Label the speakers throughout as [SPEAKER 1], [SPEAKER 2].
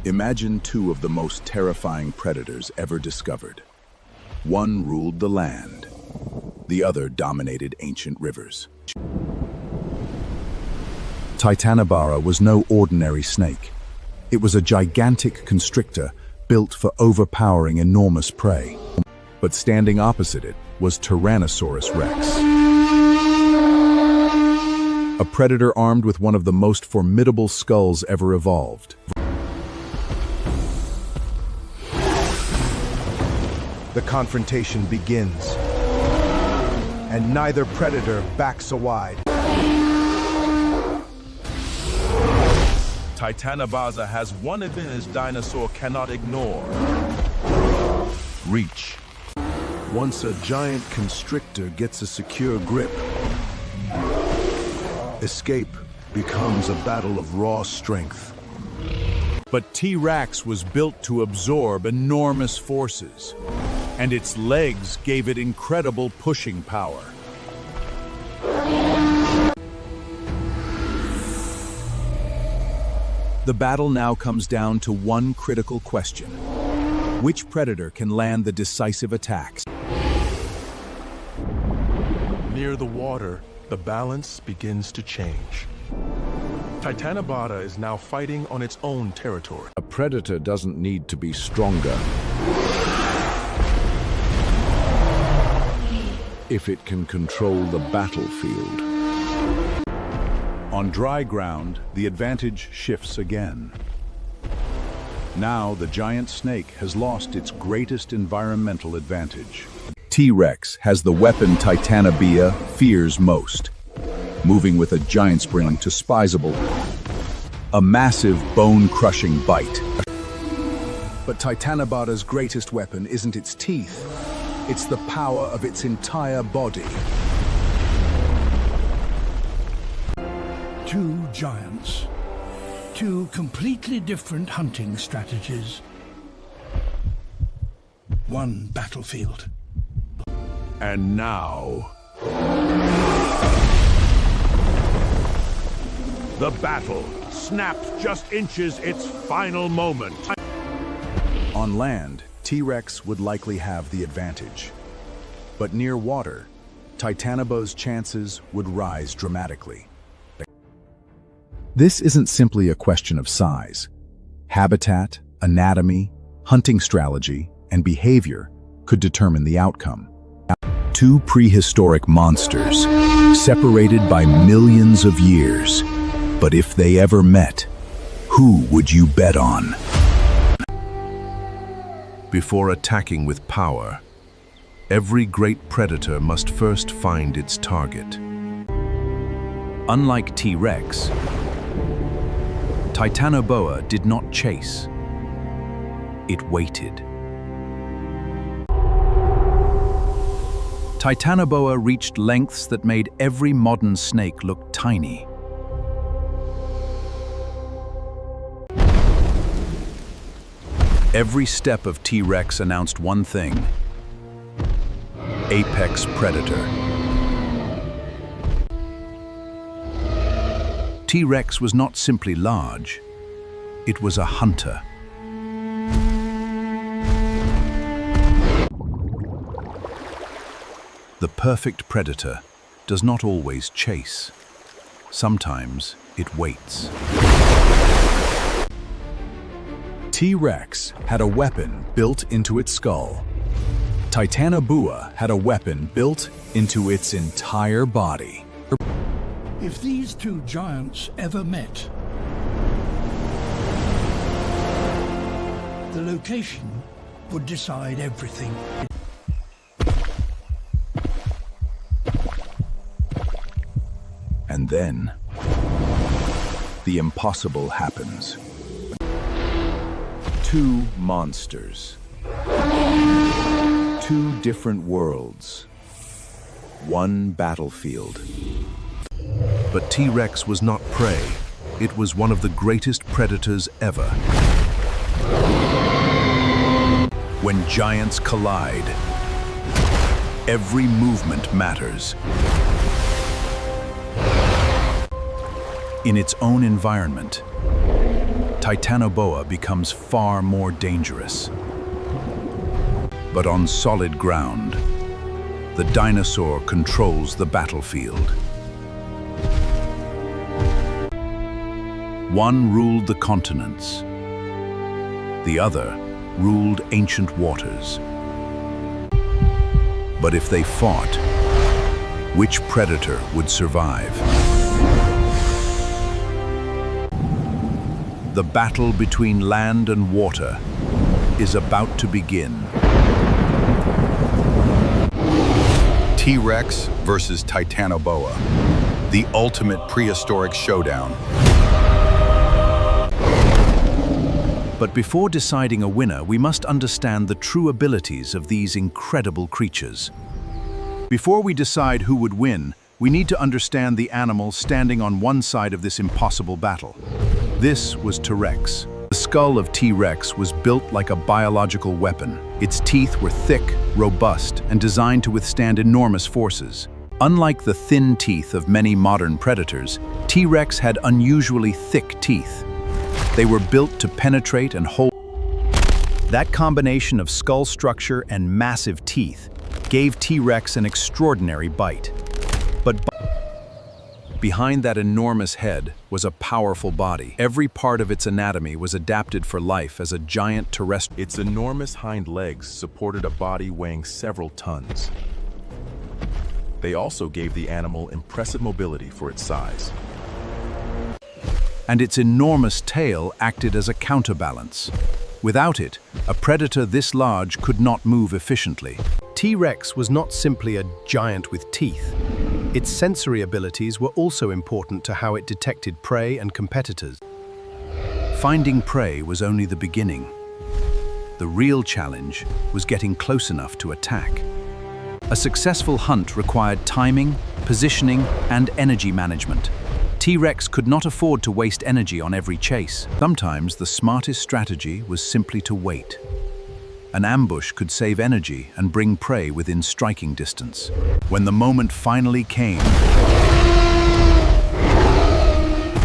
[SPEAKER 1] Imagine two of the most terrifying predators ever discovered. One ruled the land, the other dominated ancient rivers. Titanoboa was no ordinary snake. It was a gigantic constrictor built for overpowering enormous prey. But standing opposite it was Tyrannosaurus Rex, a predator armed with one of the most formidable skulls ever evolved.
[SPEAKER 2] The confrontation begins, and neither predator backs away.
[SPEAKER 3] Titanoboa has one advantage Dinosaur cannot ignore: reach.
[SPEAKER 2] Once a giant constrictor gets a secure grip, escape becomes a battle of raw strength.
[SPEAKER 1] But T-Rex was built to absorb enormous forces, and its legs gave it incredible pushing power. The battle now comes down to one critical question: which predator can land the decisive attacks?
[SPEAKER 3] Near the water, the balance begins to change. Titanoboa is now fighting on its own territory.
[SPEAKER 4] A predator doesn't need to be stronger if it can control the battlefield.
[SPEAKER 1] On dry ground, the advantage shifts again. Now the giant snake has lost its greatest environmental advantage. T-Rex has the weapon Titanoboa fears most, moving with a giant spring to sizable, a massive bone-crushing bite. But Titanoboa's greatest weapon isn't its teeth, it's the power of its entire body.
[SPEAKER 5] Two giants, two completely different hunting strategies. One battlefield.
[SPEAKER 1] And now,
[SPEAKER 3] The battle snaps just inches its final moment.
[SPEAKER 1] on land, T-Rex would likely have the advantage. But near water, Titanoboa's chances would rise dramatically. This isn't simply a question of size. Habitat, anatomy, hunting strategy, and behavior could determine the outcome. Two prehistoric monsters, separated by millions of years. But if they ever met, who would you bet on?
[SPEAKER 4] Before attacking with power, every great predator must first find its target.
[SPEAKER 1] Unlike T-Rex, Titanoboa did not chase. It waited. Titanoboa reached lengths that made every modern snake look tiny. Every step of T-Rex announced one thing: apex predator. T-Rex was not simply large, it was a hunter. The perfect predator does not always chase. Sometimes it waits. T-Rex had a weapon built into its skull. Titanoboa had a weapon built into its entire body.
[SPEAKER 5] If these two giants ever met, the location would decide everything.
[SPEAKER 1] And then, the impossible happens. Two monsters. Two different worlds. One battlefield.
[SPEAKER 4] But T-Rex was not prey. It was one of the greatest predators ever.
[SPEAKER 1] When giants collide, every movement matters. In its own environment, Titanoboa becomes far more dangerous. But on solid ground, the dinosaur controls the battlefield. One ruled the continents. The other ruled ancient waters. But if they fought, which predator would survive? The battle between land and water is about to begin.
[SPEAKER 6] T-Rex versus Titanoboa, the ultimate prehistoric showdown.
[SPEAKER 1] But before deciding a winner, we must understand the true abilities of these incredible creatures. Before we decide who would win, we need to understand the animal standing on one side of this impossible battle. This was T-Rex. The skull of T-Rex was built like a biological weapon. Its teeth were thick, robust, and designed to withstand enormous forces. Unlike the thin teeth of many modern predators, T-Rex had unusually thick teeth. They were built to penetrate and hold. That combination of skull structure and massive teeth gave T-Rex an extraordinary bite. But behind that enormous head was a powerful body. Every part of its anatomy was adapted for life as a giant terrestrial.
[SPEAKER 3] Its enormous hind legs supported a body weighing several tons. They also gave the animal impressive mobility for its size.
[SPEAKER 1] And its enormous tail acted as a counterbalance. Without it, a predator this large could not move efficiently.
[SPEAKER 7] T-Rex was not simply a giant with teeth. Its sensory abilities were also important to how it detected prey and competitors.
[SPEAKER 1] Finding prey was only the beginning. The real challenge was getting close enough to attack. A successful hunt required timing, positioning, and energy management. T-Rex could not afford to waste energy on every chase. Sometimes the smartest strategy was simply to wait. An ambush could save energy and bring prey within striking distance. When the moment finally came,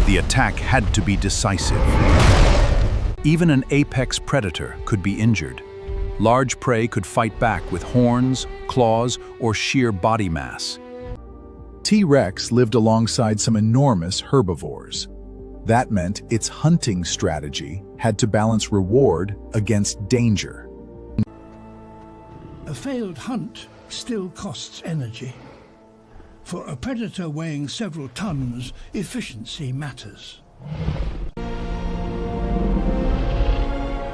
[SPEAKER 1] the attack had to be decisive. Even an apex predator could be injured. Large prey could fight back with horns, claws, or sheer body mass.
[SPEAKER 2] T-Rex lived alongside some enormous herbivores. That meant its hunting strategy had to balance reward against danger.
[SPEAKER 5] A failed hunt still costs energy. For a predator weighing several tons, efficiency matters.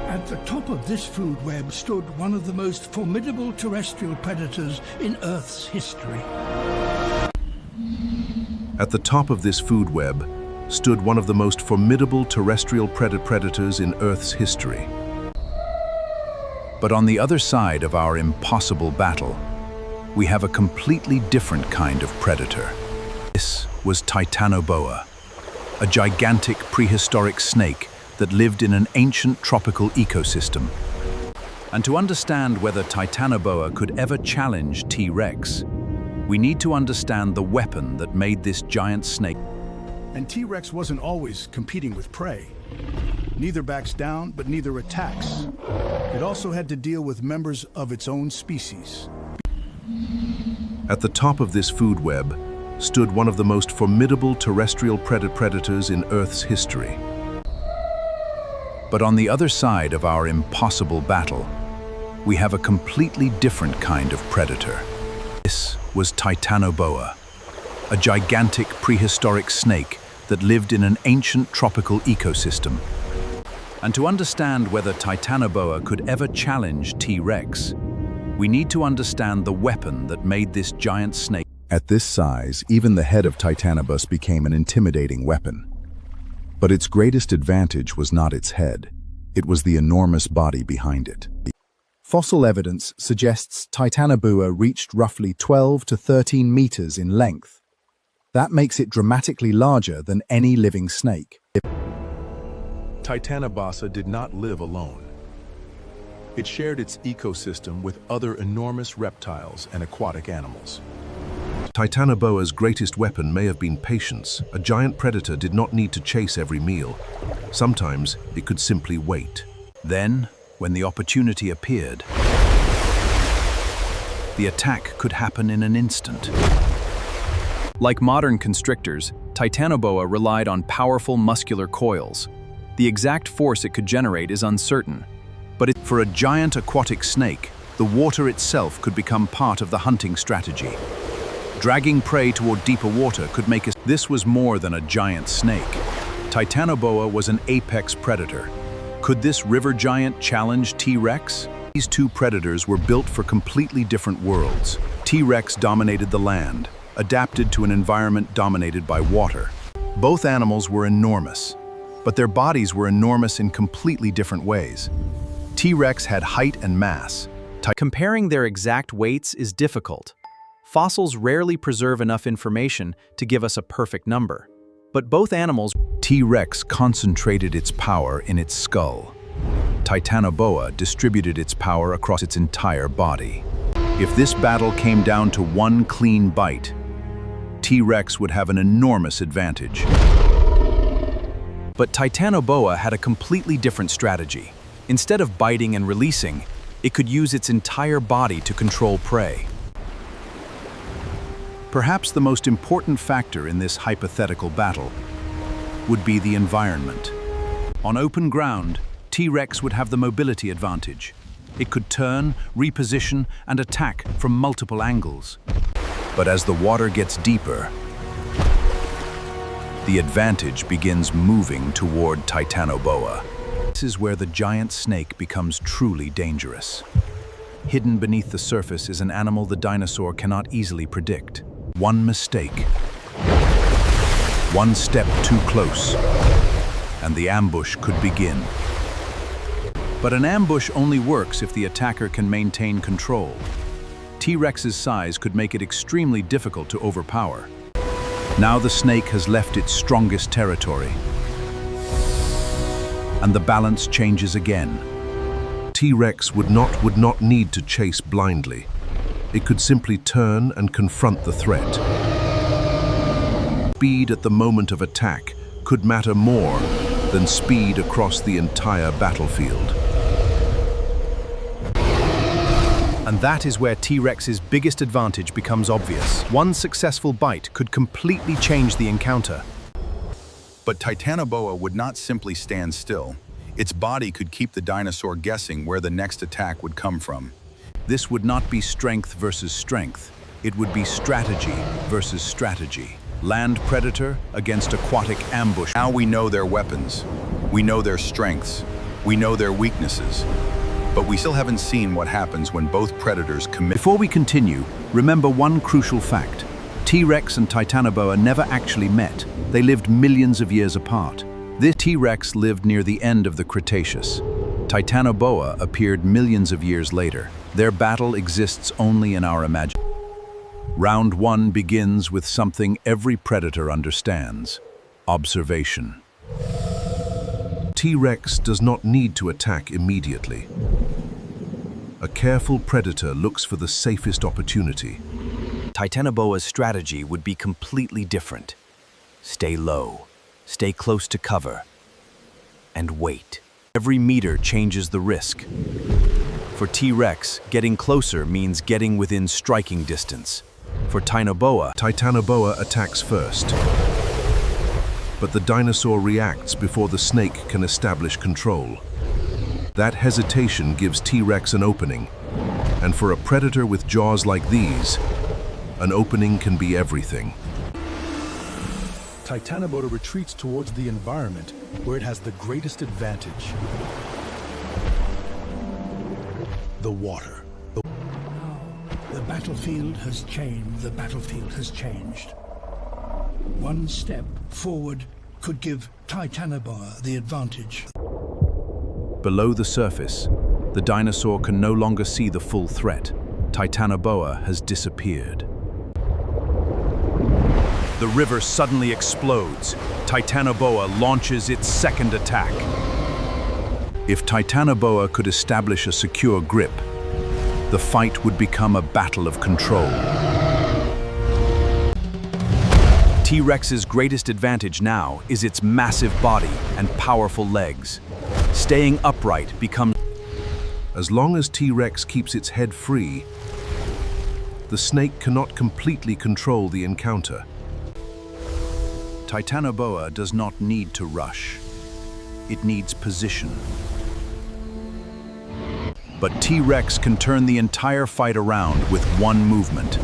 [SPEAKER 5] At the top of this food web stood one of the most formidable terrestrial predators in Earth's history.
[SPEAKER 4] At the top of this food web stood one of the most formidable terrestrial predators in Earth's history.
[SPEAKER 1] But on the other side of our impossible battle, we have a completely different kind of predator. This was Titanoboa, a gigantic prehistoric snake that lived in an ancient tropical ecosystem. And to understand whether Titanoboa could ever challenge T-Rex, we need to understand the weapon that made this giant snake.
[SPEAKER 8] And T-Rex wasn't always competing with prey. Neither backs down, but neither attacks. It also had to deal with members of its own species.
[SPEAKER 4] At the top of this food web stood one of the most formidable terrestrial predators in Earth's history.
[SPEAKER 1] But on the other side of our impossible battle, we have a completely different kind of predator. This was Titanoboa, a gigantic prehistoric snake that lived in an ancient tropical ecosystem. And to understand whether Titanoboa could ever challenge T-Rex, we need to understand the weapon that made this giant snake.
[SPEAKER 2] At this size, even the head of Titanoboa became an intimidating weapon. But its greatest advantage was not its head. It was the enormous body behind it. Fossil evidence suggests Titanoboa reached roughly 12 to 13 meters in length. That makes it dramatically larger than any living snake.
[SPEAKER 3] Titanoboa did not live alone. It shared its ecosystem with other enormous reptiles and aquatic animals.
[SPEAKER 4] Titanoboa's greatest weapon may have been patience. A giant predator did not need to chase every meal. Sometimes it could simply wait.
[SPEAKER 2] Then, when the opportunity appeared, the attack could happen in an instant. Like modern constrictors, Titanoboa relied on powerful muscular coils. The exact force it could generate is uncertain, but for a giant aquatic snake, the water itself could become part of the hunting strategy. Dragging prey toward deeper water could make us. This was more than a giant snake. Titanoboa was an apex predator. Could this river giant challenge T-Rex? These two predators were built for completely different worlds. T-Rex dominated the land, adapted to an environment dominated by water. Both animals were enormous, but their bodies were enormous in completely different ways. T-Rex had height and mass.
[SPEAKER 9] Comparing their exact weights is difficult. Fossils rarely preserve enough information to give us a perfect number. But both animals.
[SPEAKER 2] T-Rex concentrated its power in its skull. Titanoboa distributed its power across its entire body. If this battle came down to one clean bite, T-Rex would have an enormous advantage. But Titanoboa had a completely different strategy. Instead of biting and releasing, it could use its entire body to control prey. Perhaps the most important factor in this hypothetical battle would be the environment. On open ground, T-Rex would have the mobility advantage. It could turn, reposition, and attack from multiple angles. But as the water gets deeper, the advantage begins moving toward Titanoboa. This is where the giant snake becomes truly dangerous. Hidden beneath the surface is an animal the dinosaur cannot easily predict. One mistake, one step too close, and the ambush could begin. But an ambush only works if the attacker can maintain control. T-Rex's size could make it extremely difficult to overpower. Now the snake has left its strongest territory, and the balance changes again.
[SPEAKER 4] T-Rex would not need to chase blindly. It could simply turn and confront the threat. Speed at the moment of attack could matter more than speed across the entire battlefield.
[SPEAKER 7] And that is where T-Rex's biggest advantage becomes obvious. One successful bite could completely change the encounter.
[SPEAKER 6] But Titanoboa would not simply stand still. Its body could keep the dinosaur guessing where the next attack would come from.
[SPEAKER 2] This would not be strength versus strength. It would be strategy versus strategy. Land predator against aquatic ambush.
[SPEAKER 6] Now we know their weapons. We know their strengths. We know their weaknesses. But we still haven't seen what happens when both predators commit.
[SPEAKER 2] Before we continue, remember one crucial fact. T-Rex and Titanoboa never actually met. They lived millions of years apart. This T-Rex lived near the end of the Cretaceous. Titanoboa appeared millions of years later. Their battle exists only in our imagination. Round 1 begins with something every predator understands: observation.
[SPEAKER 4] T-Rex does not need to attack immediately. A careful predator looks for the safest opportunity.
[SPEAKER 2] Titanoboa's strategy would be completely different. Stay low, stay close to cover, and wait. Every meter changes the risk. For T-Rex, getting closer means getting within striking distance. For
[SPEAKER 4] Titanoboa attacks first. But the dinosaur reacts before the snake can establish control. That hesitation gives T-Rex an opening. And for a predator with jaws like these, an opening can be everything.
[SPEAKER 3] Titanoboa retreats towards the environment where it has the greatest advantage. The water.
[SPEAKER 5] The battlefield has changed. The battlefield has changed. One step forward could give Titanoboa the advantage.
[SPEAKER 2] Below the surface, the dinosaur can no longer see the full threat. Titanoboa has disappeared. The river suddenly explodes. Titanoboa launches its second attack. If Titanoboa could establish a secure grip, the fight would become a battle of control.
[SPEAKER 9] T-Rex's greatest advantage now is its massive body and powerful legs. Staying upright becomes...
[SPEAKER 4] As long as T-Rex keeps its head free, the snake cannot completely control the encounter.
[SPEAKER 2] Titanoboa does not need to rush. It needs position. But T-Rex can turn the entire fight around with one movement.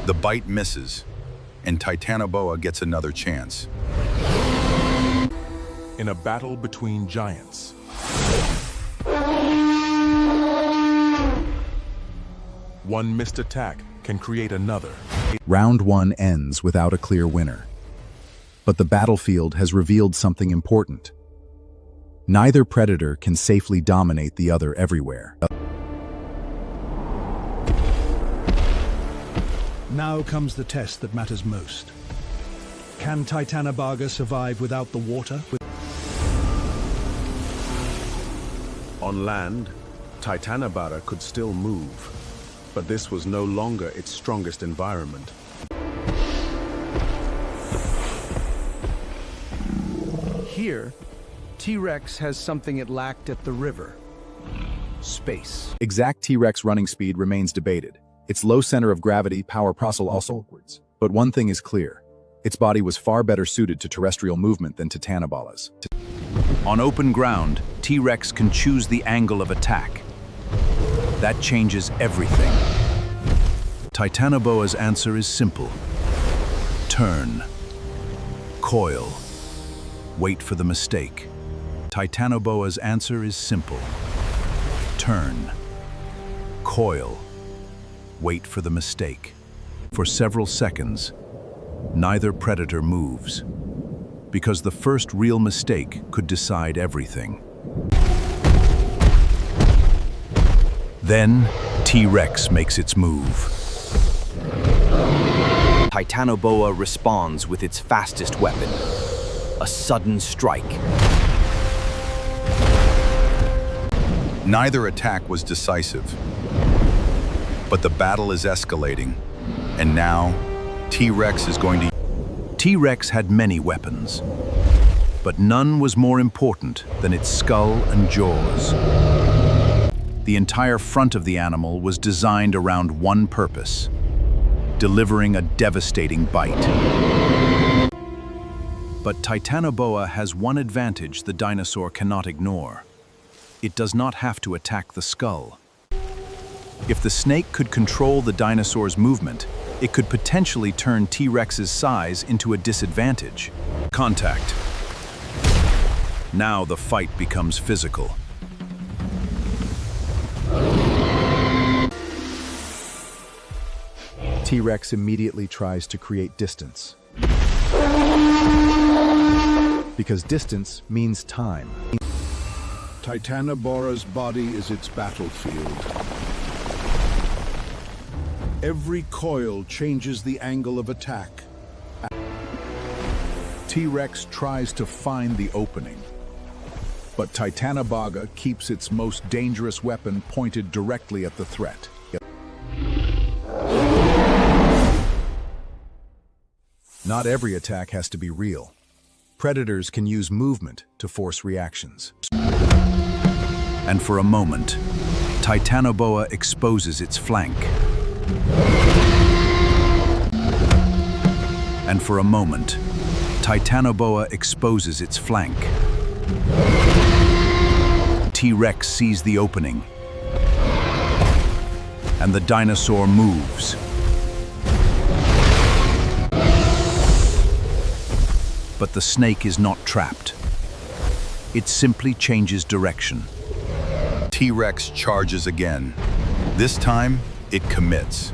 [SPEAKER 6] The bite misses, and Titanoboa gets another chance.
[SPEAKER 3] In a battle between giants, one missed attack can create another.
[SPEAKER 2] Round 1 ends without a clear winner. But the battlefield has revealed something important. Neither predator can safely dominate the other everywhere.
[SPEAKER 8] Now comes the test that matters most. Can Titanoboa survive without the water?
[SPEAKER 10] On land, Titanoboa could still move, but this was no longer its strongest environment.
[SPEAKER 11] Here, T-Rex has something it lacked at the river: space.
[SPEAKER 2] Exact T-Rex running speed remains debated. Its low center of gravity power process also upwards. But one thing is clear. Its body was far better suited to terrestrial movement than Titanoboa's.
[SPEAKER 9] On open ground, T-Rex can choose the angle of attack. That changes everything.
[SPEAKER 4] Titanoboa's answer is simple. Turn. Coil. Wait for the mistake. Titanoboa's answer is simple. Turn. Coil. Wait for the mistake. For several seconds, neither predator moves, because the first real mistake could decide everything. Then, T-Rex makes its move.
[SPEAKER 9] Titanoboa responds with its fastest weapon, a sudden strike.
[SPEAKER 6] Neither attack was decisive, but the battle is escalating, and now T-Rex is going to...
[SPEAKER 4] T-Rex had many weapons, but none was more important than its skull and jaws. The entire front of the animal was designed around one purpose: delivering a devastating bite. But Titanoboa has one advantage the dinosaur cannot ignore. It does not have to attack the skull. If the snake could control the dinosaur's movement, it could potentially turn T-Rex's size into a disadvantage. Contact. Now the fight becomes physical.
[SPEAKER 2] T-Rex immediately tries to create distance. Because distance means time.
[SPEAKER 8] Titanoboa's body is its battlefield. Every coil changes the angle of attack.
[SPEAKER 1] T-Rex tries to find the opening, but Titanoboa keeps its most dangerous weapon pointed directly at the threat.
[SPEAKER 2] Not every attack has to be real. Predators can use movement to force reactions.
[SPEAKER 4] And for a moment, Titanoboa exposes its flank. And for a moment, Titanoboa exposes its flank. T-Rex sees the opening, and the dinosaur moves. But the snake is not trapped. It simply changes direction.
[SPEAKER 6] T-Rex charges again. This time, it commits.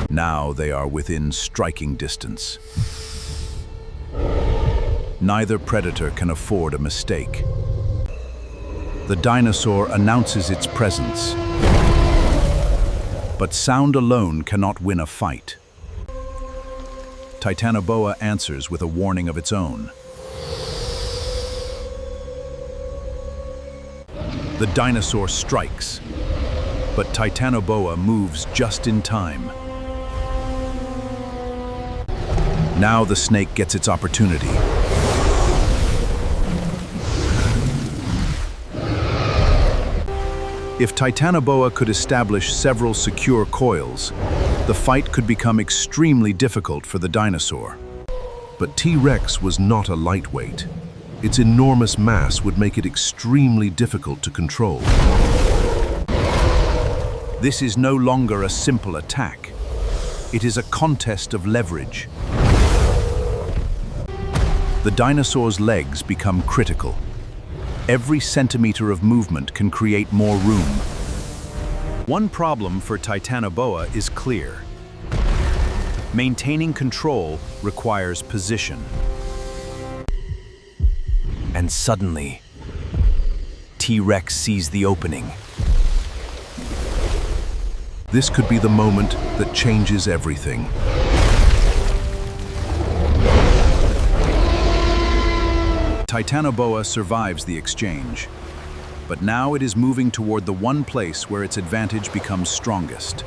[SPEAKER 4] Now they are within striking distance. Neither predator can afford a mistake. The dinosaur announces its presence. But sound alone cannot win a fight. Titanoboa answers with a warning of its own.
[SPEAKER 2] The dinosaur strikes, but Titanoboa moves just in time. Now the snake gets its opportunity. If Titanoboa could establish several secure coils, the fight could become extremely difficult for the dinosaur.
[SPEAKER 4] But T-Rex was not a lightweight. Its enormous mass would make it extremely difficult to control.
[SPEAKER 2] This is no longer a simple attack. It is a contest of leverage. The dinosaur's legs become critical. Every centimeter of movement can create more room. One problem for Titanoboa is clear. Maintaining control requires position. And suddenly, T-Rex sees the opening.
[SPEAKER 4] This could be the moment that changes everything.
[SPEAKER 2] Titanoboa survives the exchange, but now it is moving toward the one place where its advantage becomes strongest.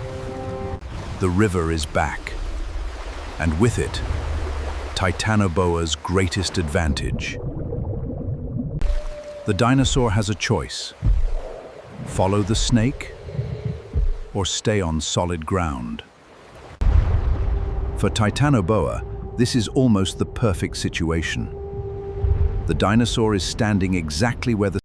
[SPEAKER 2] The river is back, and with it, Titanoboa's greatest advantage. The dinosaur has a choice: follow the snake or stay on solid ground. For Titanoboa, this is almost the perfect situation. The dinosaur is standing exactly where the